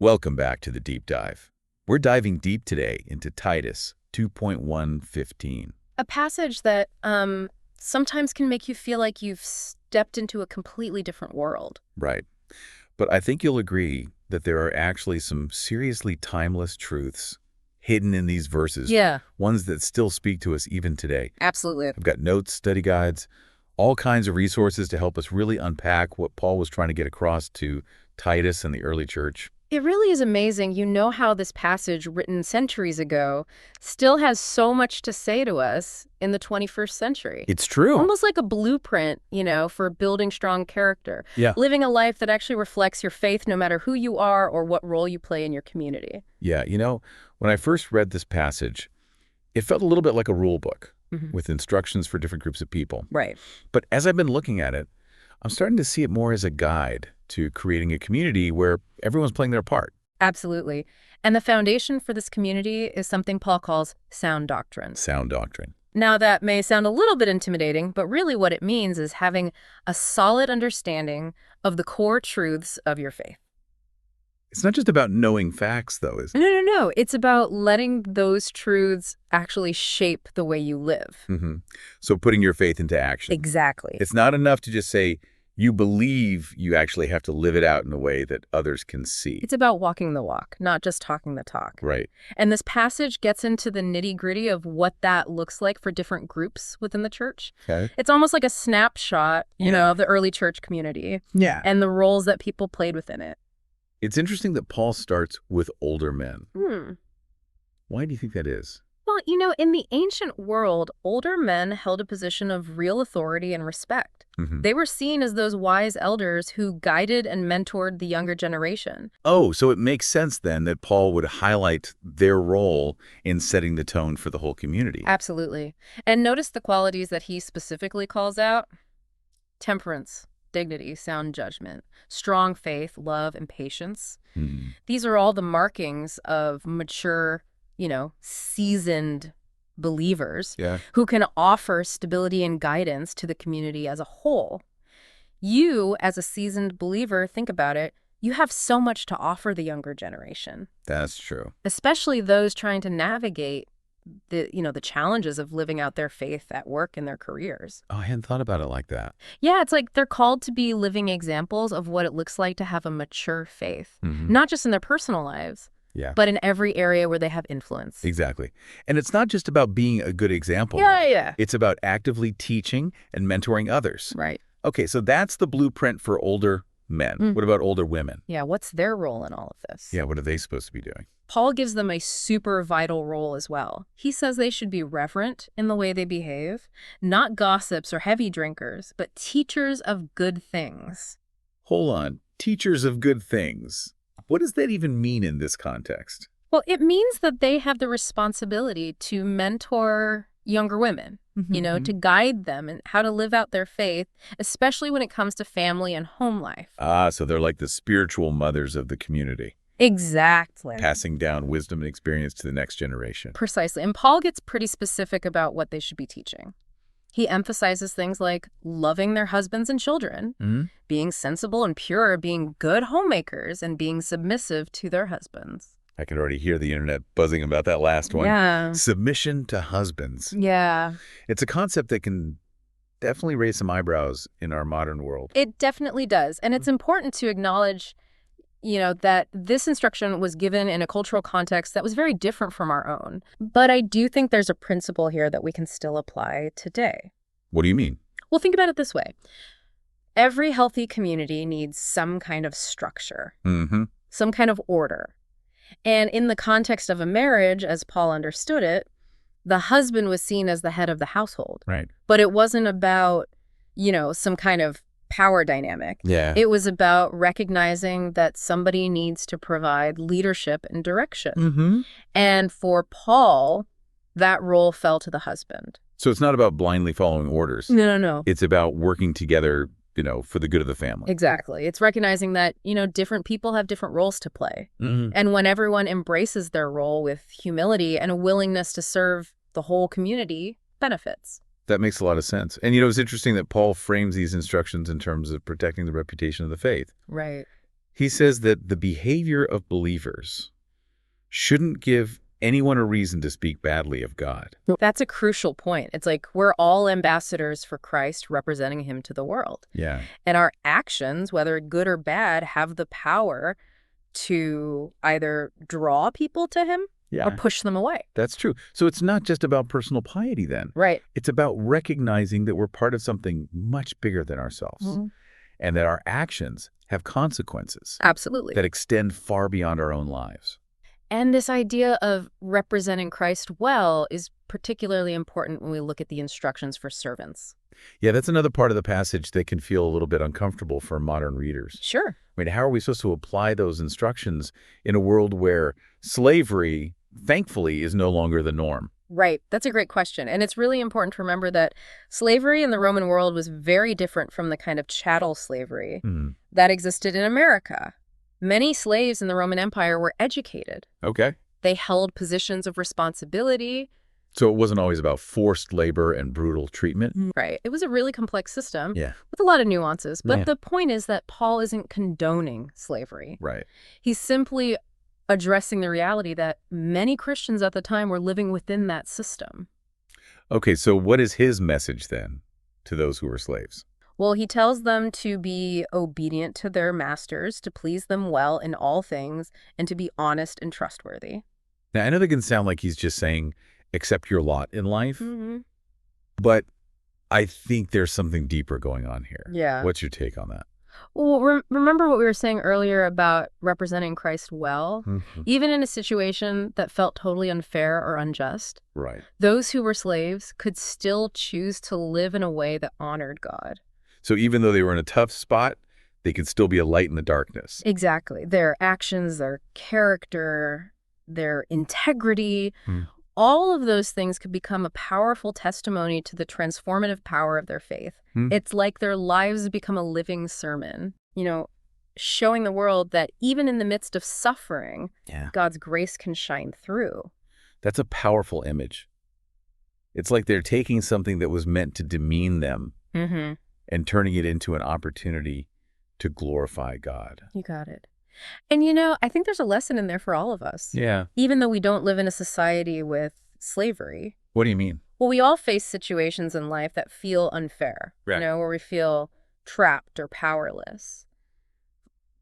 Welcome back to the Deep Dive. We're diving deep today into Titus 2.1:15. A passage that sometimes can make you feel like you've stepped into a completely different world. Right. But I think you'll agree that there are actually some seriously timeless truths hidden in these verses, Yeah, ones that still speak to us even today. absolutely. I've got notes, study guides, all kinds of resources to help us really unpack what Paul was trying to get across to Titus and the early church. It really is amazing. You know how this passage written centuries ago still has so much to say to us in the 21st century. It's true. Almost like a blueprint, for building strong character. Yeah. Living a life that actually reflects your faith no matter who you are or what role you play in your community. Yeah, when I first read this passage, it felt a little bit like a rule book with instructions for different groups of people. Right. But as I've been looking at it, I'm starting to see it more as a guide to creating a community where everyone's playing their part. Absolutely. And the foundation for this community is something Paul calls sound doctrine. Sound doctrine. Now, that may sound a little bit intimidating, but really what it means is having a solid understanding of the core truths of your faith. It's not just about knowing facts, though, is it? No. It's about letting those truths actually shape the way you live. So putting your faith into action. Exactly. It's not enough to just say you believe, you actually have to live it out in a way that others can see. It's about walking the walk, not just talking the talk. Right. And this passage gets into the nitty-gritty of what that looks like for different groups within the church. Okay. It's almost like a snapshot, of the early church community Yeah. and the roles that people played within it. It's interesting that Paul starts with older men. Why do you think that is? Well, in the ancient world, older men held a position of real authority and respect. They were seen as those wise elders who guided and mentored the younger generation. Oh, so it makes sense then that Paul would highlight their role in setting the tone for the whole community. Absolutely. And notice the qualities that he specifically calls out: temperance, dignity, sound judgment, strong faith, love, and patience. These are all the markings of mature, seasoned believers who can offer stability and guidance to the community as a whole. You, as a seasoned believer, think about it, you have so much to offer the younger generation, That's true. especially those trying to navigate the challenges of living out their faith at work in their careers. Oh, I hadn't thought about it like that. Yeah, it's like they're called to be living examples of what it looks like to have a mature faith, not just in their personal lives, Yeah. but in every area where they have influence. Exactly. And it's not just about being a good example. Yeah. It's about actively teaching and mentoring others. Right. Okay, so that's the blueprint for older men. What about older women? Yeah, what's their role in all of this? Yeah, what are they supposed to be doing? Paul gives them a super vital role as well. He says they should be reverent in the way they behave, not gossips or heavy drinkers, but teachers of good things. Hold on. Teachers of good things. What does that even mean in this context? Well, it means that they have the responsibility to mentor younger women, to guide them in how to live out their faith, especially when it comes to family and home life. Ah, so they're like the spiritual mothers of the community, Exactly. passing down wisdom and experience to the next generation. Precisely. And Paul gets pretty specific about what they should be teaching. He emphasizes things like loving their husbands and children, being sensible and pure, being good homemakers, and being submissive to their husbands. I can already hear the internet buzzing about that last one. Yeah. Submission to husbands. Yeah. It's a concept that can definitely raise some eyebrows in our modern world. It definitely does. And it's important to acknowledge, that this instruction was given in a cultural context that was very different from our own. But I do think there's a principle here that we can still apply today. What do you mean? Well, think about it this way. Every healthy community needs some kind of structure, some kind of order. And in the context of a marriage, as Paul understood it, the husband was seen as the head of the household. Right. But it wasn't about, some kind of power dynamic. Yeah. It was about recognizing that somebody needs to provide leadership and direction. And for Paul, that role fell to the husband. So it's not about blindly following orders. No. It's about working together, for the good of the family. Exactly. It's recognizing that, different people have different roles to play. And when everyone embraces their role with humility and a willingness to serve the whole community, benefits. That makes a lot of sense. And, it's interesting that Paul frames these instructions in terms of protecting the reputation of the faith. Right. He says that the behavior of believers shouldn't give anyone a reason to speak badly of God. That's a crucial point. It's like we're all ambassadors for Christ representing him to the world. Yeah. And our actions, whether good or bad, have the power to either draw people to him or Yeah, push them away. that's true. So it's not just about personal piety then. Right. It's about recognizing that we're part of something much bigger than ourselves Mhm. and that our actions have consequences Absolutely. that extend far beyond our own lives. And this idea of representing Christ well is particularly important when we look at the instructions for servants. Yeah, that's another part of the passage that can feel a little bit uncomfortable for modern readers. Sure. I mean, how are we supposed to apply those instructions in a world where slavery, thankfully, is no longer the norm? Right. That's a great question. And it's really important to remember that slavery in the Roman world was very different from the kind of chattel slavery Hmm. that existed in America. Many slaves in the Roman Empire were educated. Okay. They held positions of responsibility. So it wasn't always about forced labor and brutal treatment? Right. It was a really complex system Yeah, with a lot of nuances. But Yeah. the point is that Paul isn't condoning slavery. right. He's simply addressing the reality that many Christians at the time were living within that system. Okay, so what is his message then to those who were slaves? Well, he tells them to be obedient to their masters, to please them well in all things, and to be honest and trustworthy. Now, I know that can sound like he's just saying, accept your lot in life, Mm-hmm. but I think there's something deeper going on here. Yeah. What's your take on that? Well, remember what we were saying earlier about representing Christ well? Mhm. Even in a situation that felt totally unfair or unjust, Right. those who were slaves could still choose to live in a way that honored God. So even though they were in a tough spot, they could still be a light in the darkness. Exactly. Their actions, their character, their integrity, Hmm. all of those things could become a powerful testimony to the transformative power of their faith. Hmm. It's like their lives become a living sermon, showing the world that even in the midst of suffering, Yeah. God's grace can shine through. That's a powerful image. It's like they're taking something that was meant to demean them Mm-hmm. and turning it into an opportunity to glorify God. You got it. And I think there's a lesson in there for all of us. Yeah. Even though we don't live in a society with slavery, What do you mean? well, we all face situations in life that feel unfair, Right. where we feel trapped or powerless.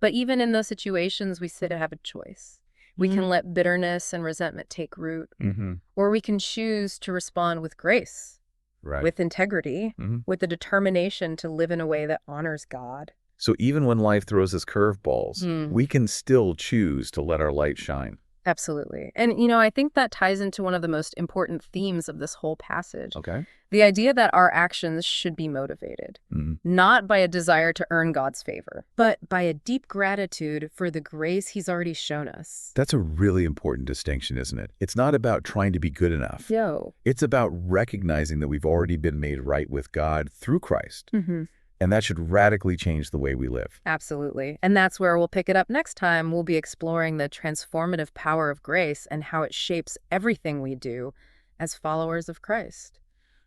But even in those situations, we still have a choice. We can let bitterness and resentment take root, Mm-hmm. or we can choose to respond with grace, Right. with integrity, Mhm. with the determination to live in a way that honors God. So even when life throws us curveballs, Hmm. we can still choose to let our light shine. Absolutely. And, I think that ties into one of the most important themes of this whole passage. Okay. The idea that our actions should be motivated, Mm-hmm. not by a desire to earn God's favor, but by a deep gratitude for the grace he's already shown us. That's a really important distinction, isn't it? It's not about trying to be good enough. Yo. It's about recognizing that we've already been made right with God through Christ. Mm-hmm. And that should radically change the way we live. Absolutely. And that's where we'll pick it up next time. We'll be exploring the transformative power of grace and how it shapes everything we do as followers of Christ.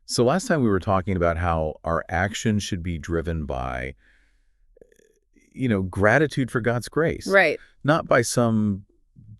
So last time we were talking about how our actions should be driven by, gratitude for God's grace. Right. Not by some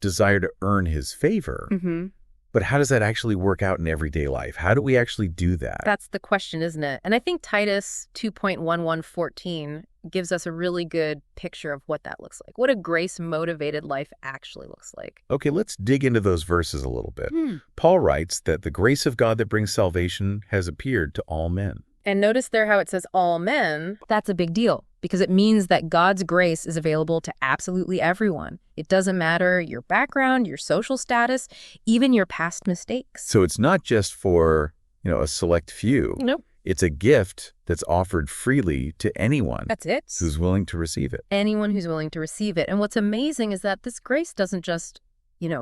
desire to earn his favor. Mm-hmm. But how does that actually work out in everyday life? How do we actually do that? That's the question, isn't it? And I think Titus 2.1114 gives us a really good picture of what that looks like, what a grace-motivated life actually looks like. Okay, let's dig into those verses a little bit. Hmm. Paul writes that the grace of God that brings salvation has appeared to all men. And notice there how it says all men. That's a big deal because it means that God's grace is available to absolutely everyone. It doesn't matter your background, your social status, even your past mistakes. So it's not just for, a select few. Nope. It's a gift that's offered freely to anyone That's it. who's willing to receive it. Anyone who's willing to receive it. And what's amazing is that this grace doesn't just,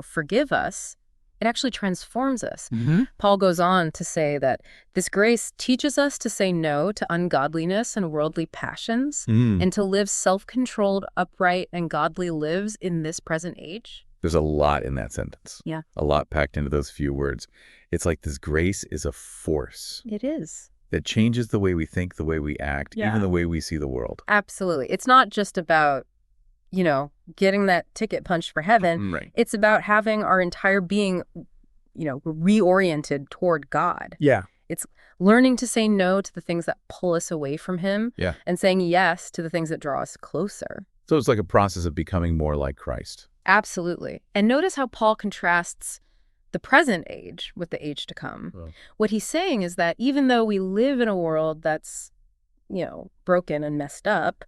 forgive us. It actually transforms us. Mm-hmm. Paul goes on to say that this grace teaches us to say no to ungodliness and worldly passions and to live self-controlled, upright, and godly lives in this present age. There's a lot in that sentence. Yeah. A lot packed into those few words. It's like this grace is a force It is. that changes the way we think, the way we act, Yeah. even the way we see the world. Absolutely. It's not just about, getting that ticket punched for heaven. Right. It's about having our entire being, reoriented toward God. Yeah. It's learning to say no to the things that pull us away from him Yeah. and saying yes to the things that draw us closer. So it's like a process of becoming more like Christ. Absolutely. And notice how Paul contrasts the present age with the age to come. Well. What he's saying is that even though we live in a world that's, broken and messed up,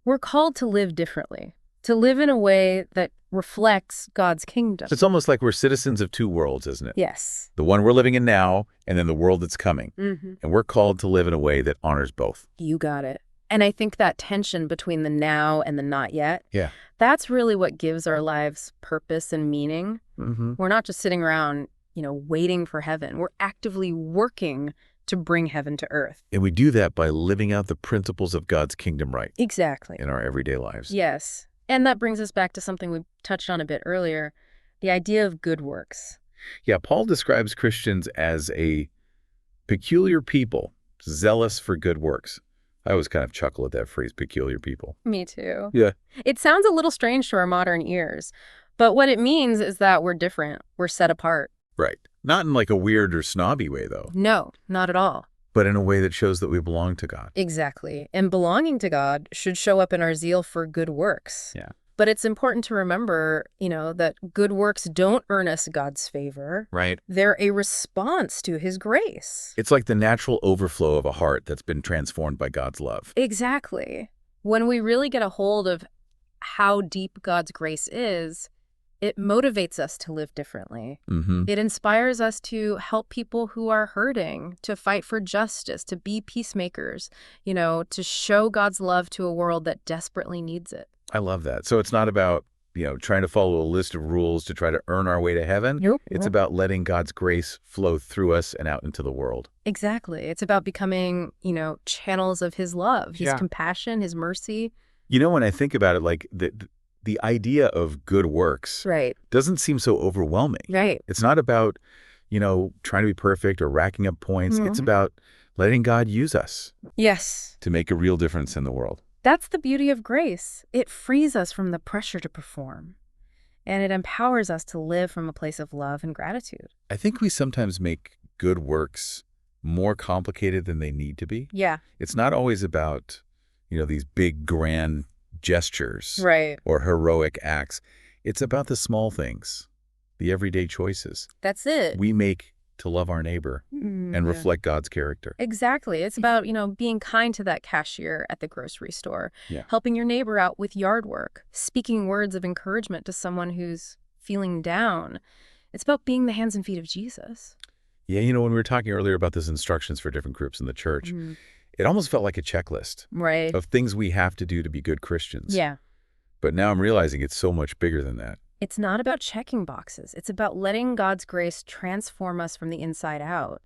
we're called to live differently, to live in a way that reflects God's kingdom. It's almost like we're citizens of two worlds, isn't it? Yes. The one we're living in now, and then the world that's coming. Mm-hmm. And we're called to live in a way that honors both. You got it. And I think that tension between the now and the not yet, Yeah. that's really what gives our lives purpose and meaning. Mm-hmm. We're not just sitting around, waiting for heaven. We're actively working to bring heaven to earth. And we do that by living out the principles of God's kingdom right Exactly. in our everyday lives. Yes. And that brings us back to something we touched on a bit earlier, the idea of good works. Yeah, Paul describes Christians as a peculiar people, zealous for good works. I always kind of chuckle at that phrase, peculiar people. Me too. Yeah. It sounds a little strange to our modern ears, but what it means is that we're different. We're set apart. Right. Not in like a weird or snobby way, though, No, not at all. but in a way that shows that we belong to God. Exactly. And belonging to God should show up in our zeal for good works. Yeah. But it's important to remember, that good works don't earn us God's favor. Right. They're a response to his grace. It's like the natural overflow of a heart that's been transformed by God's love. Exactly. When we really get a hold of how deep God's grace is, it motivates us to live differently. Mm-hmm. It inspires us to help people who are hurting, to fight for justice, to be peacemakers, to show God's love to a world that desperately needs it. I love that. So it's not about, trying to follow a list of rules to try to earn our way to heaven. Nope. It's about letting God's grace flow through us and out into the world. Exactly. It's about becoming, channels of his love, his compassion, his mercy. When I think about it, like the idea of good works Right. doesn't seem so overwhelming. Right. It's not about, trying to be perfect or racking up points. Mm-hmm. It's about letting God use us Yes. to make a real difference in the world. That's the beauty of grace. It frees us from the pressure to perform, and it empowers us to live from a place of love and gratitude. I think we sometimes make good works more complicated than they need to be. Yeah. It's not always about, these big, grand gestures Right. or heroic acts. It's about the small things, the everyday choices That's it. we make to love our neighbor and reflect God's character. Exactly. It's about, being kind to that cashier at the grocery store, Yeah. helping your neighbor out with yard work, speaking words of encouragement to someone who's feeling down. It's about being the hands and feet of Jesus. Yeah, when we were talking earlier about those instructions for different groups in the church, it almost felt like a checklist Right. of things we have to do to be good Christians. Yeah. But now I'm realizing it's so much bigger than that. It's not about checking boxes. It's about letting God's grace transform us from the inside out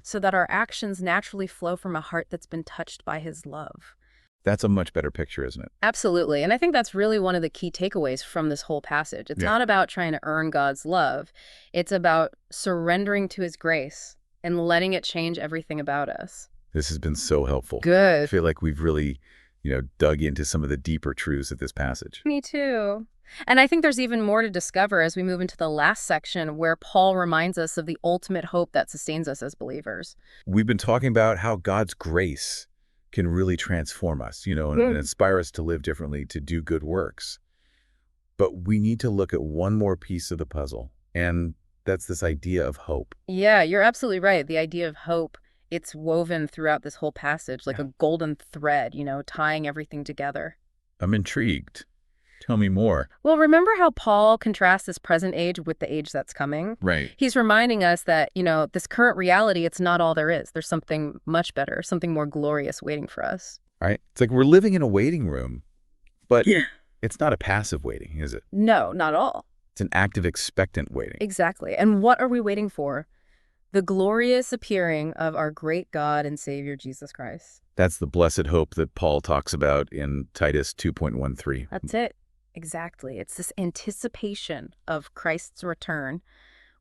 so that our actions naturally flow from a heart that's been touched by his love. That's a much better picture, isn't it? Absolutely. And I think that's really one of the key takeaways from this whole passage. It's Yeah. not about trying to earn God's love. It's about surrendering to his grace and letting it change everything about us. This has been so helpful. I Good. feel like we've really, dug into some of the deeper truths of this passage. Me too. And I think there's even more to discover as we move into the last section where Paul reminds us of the ultimate hope that sustains us as believers. We've been talking about how God's grace can really transform us, and inspire us to live differently, to do good works. But we need to look at one more piece of the puzzle, and that's this idea of hope. Yeah, you're absolutely right. The idea of hope, it's woven throughout this whole passage like a golden thread, tying everything together. I'm intrigued. Tell me more. Well, remember how Paul contrasts this present age with the age that's coming? Right. He's reminding us that, this current reality, it's not all there is. There's something much better, something more glorious waiting for us. Right. It's like we're living in a waiting room, but it's not a passive waiting, is it? No, not all. It's an active, expectant waiting. Exactly. And what are we waiting for? The glorious appearing of our great God and Savior, Jesus Christ. That's the blessed hope that Paul talks about in Titus 2.13. That's it. Exactly. It's this anticipation of Christ's return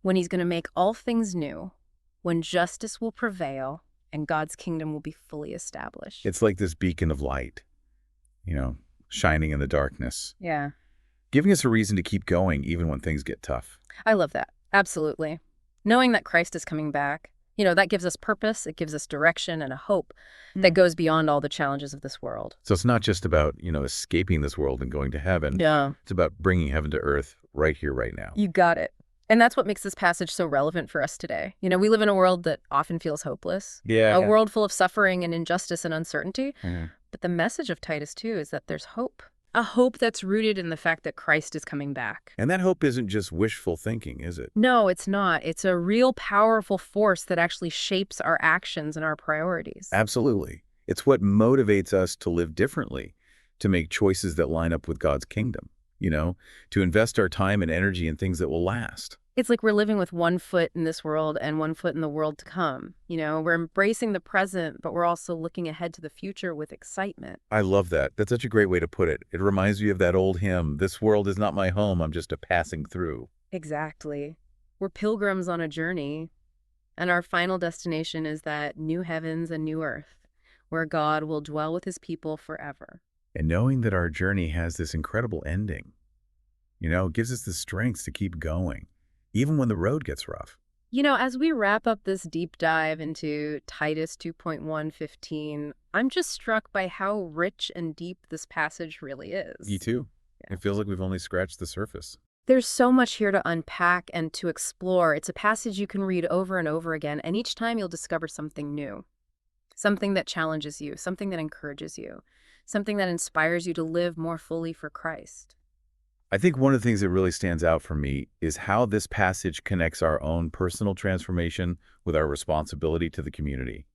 when he's going to make all things new, when justice will prevail and God's kingdom will be fully established. It's like this beacon of light, shining in the darkness, Yeah. giving us a reason to keep going even when things get tough. I love that. Absolutely. Knowing that Christ is coming back, that gives us purpose, it gives us direction and a hope that goes beyond all the challenges of this world. So it's not just about, escaping this world and going to heaven. Yeah. It's about bringing heaven to earth right here, right now. You got it. And that's what makes this passage so relevant for us today. We live in a world that often feels hopeless. Yeah. A world full of suffering and injustice and uncertainty. Mhm. But the message of Titus 2 is that there's hope. A hope that's rooted in the fact that Christ is coming back. And that hope isn't just wishful thinking, is it? No, it's not. It's a real powerful force that actually shapes our actions and our priorities. Absolutely. It's what motivates us to live differently, to make choices that line up with God's kingdom, to invest our time and energy in things that will last. It's like we're living with one foot in this world and one foot in the world to come. We're embracing the present, but we're also looking ahead to the future with excitement. I love that. That's such a great way to put it. It reminds me of that old hymn, "This world is not my home, I'm just a passing through." Exactly. We're pilgrims on a journey, and our final destination is that new heavens and new earth, where God will dwell with his people forever. And knowing that our journey has this incredible ending, gives us the strength to keep going, even when the road gets rough. As we wrap up this deep dive into Titus 2.1:15, I'm just struck by how rich and deep this passage really is. Me too. Yeah. It feels like we've only scratched the surface. There's so much here to unpack and to explore. It's a passage you can read over and over again, and each time you'll discover something new. Something that challenges you, something that encourages you, something that inspires you to live more fully for Christ. I think one of the things that really stands out for me is how this passage connects our own personal transformation with our responsibility to the community.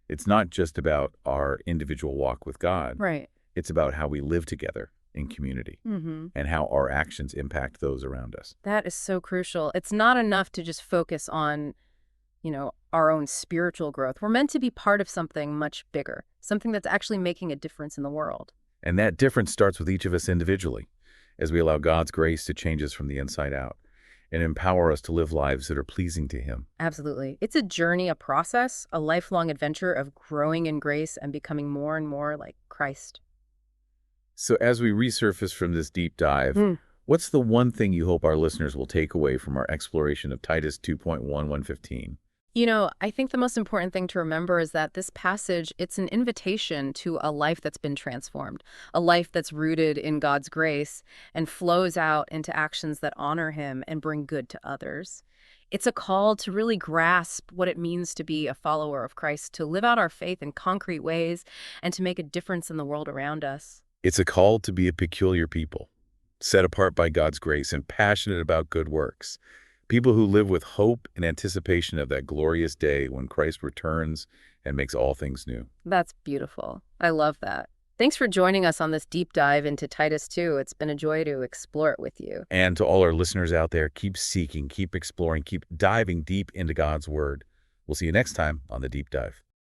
It's not just about our individual walk with God. Right. It's about how we live together in community and how our actions impact those around us. That is so crucial. It's not enough to just focus on, our own spiritual growth. We're meant to be part of something much bigger, something that's actually making a difference in the world. And that difference starts with each of us individually, as we allow God's grace to change us from the inside out and empower us to live lives that are pleasing to Him. Absolutely. It's a journey, a process, a lifelong adventure of growing in grace and becoming more and more like Christ. So as we resurface from this deep dive, what's the one thing you hope our listeners will take away from our exploration of Titus 2.1:115? I think the most important thing to remember is that this passage, it's an invitation to a life that's been transformed, a life that's rooted in God's grace and flows out into actions that honor him and bring good to others. It's a call to really grasp what it means to be a follower of Christ, to live out our faith in concrete ways, and to make a difference in the world around us. It's a call to be a peculiar people, set apart by God's grace and passionate about good works. People who live with hope and anticipation of that glorious day when Christ returns and makes all things new. That's beautiful. I love that. Thanks for joining us on this deep dive into Titus 2. It's been a joy to explore it with you. And to all our listeners out there, keep seeking, keep exploring, keep diving deep into God's Word. We'll see you next time on The Deep Dive.